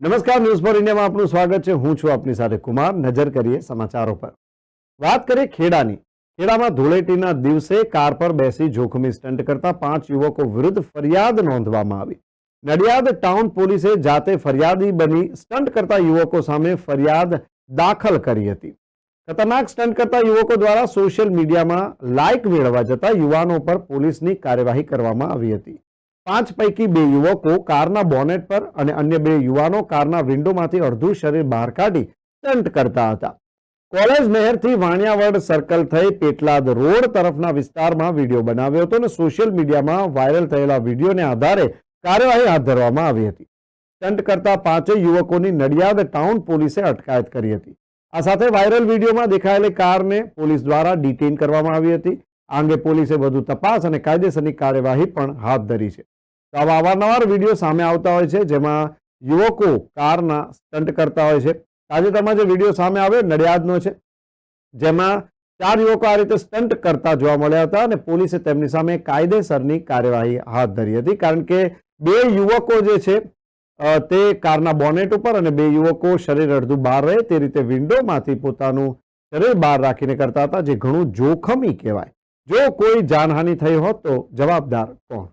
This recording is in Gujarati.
નમસ્કાર, ન્યૂઝ ફોર ઇન્ડિયામાં આપનું સ્વાગત છે। હું છું આપની સાથે કુમાર। નજર કરીએ સમાચારો પર। વાત કરીએ ખેડાની। ખેડામાં ધૂળેટીના દિવસે કાર પર બેસી જોખમી સ્ટન્ટ કરતા 5 યુવકો વિરુદ્ધ ફરિયાદ નોંધવામાં આવી। નડિયાદ ટાઉન પોલીસે જાતે ફરિયાદી બની સ્ટન્ટ કરતા યુવકો સામે ફરિયાદ દાખલ કરી હતી। ખતરનાક સ્ટન્ટ કરતા યુવકો દ્વારા સોશિયલ મીડિયામાં લાઇક મેળવવા જતા યુવાનો પર પોલીસની કાર્યવાહી કરવામાં આવી હતી। 5 પૈકી 2 યુવકો કારના બોનેટ પર અને અન્ય 2 યુવાનો કારના વિન્ડોમાંથી અડધું શરીર બહાર કાઢી સ્ટન્ટ કરતા હતા। કોલેજ નહેરથી વાણિયાવડ સર્કલ થઈ પેટલાદ રોડ તરફના વિસ્તારમાં વિડીયો બનાવ્યો હતો અને સોશિયલ મીડિયામાં વાયરલ થયેલા વિડીયોને આધારે કાર્યવાહી હાથ ધરવામાં આવી હતી। સ્ટન્ટ કરતા 5 યુવકોની નડિયાદ ટાઉન પોલીસે અટકાયત કરી હતી। આ સાથે વાયરલ વિડીયોમાં દેખાયેલી કારને પોલીસ દ્વારા ડિટેઇન કરવામાં આવી હતી। આ અંગે પોલીસે વધુ તપાસ અને કાયદેસરની કાર્યવાહી પણ હાથ ધરી છે। તો આવા અવારનવાર વિડીયો સામે આવતા હોય છે જેમાં યુવકો કારના સ્ટન્ટ કરતા હોય છે। તાજેતરમાં જે વિડીયો સામે આવ્યો નડિયાદનો છે, જેમાં 4 યુવકો આ રીતે સ્ટન્ટ કરતા જોવા મળ્યા હતા અને પોલીસે તેમની સામે કાયદેસરની કાર્યવાહી હાથ ધરી હતી, કારણ કે 2 યુવકો જે છે તે કારના બોનેટ ઉપર અને 2 યુવકો શરીર અડધું બહાર રહે તે રીતે વિન્ડોમાંથી પોતાનું શરીર બહાર રાખીને કરતા હતા, જે ઘણું જોખમી કહેવાય। જો કોઈ જાનહાનિ થઈ હોત તો જવાબદાર કોણ?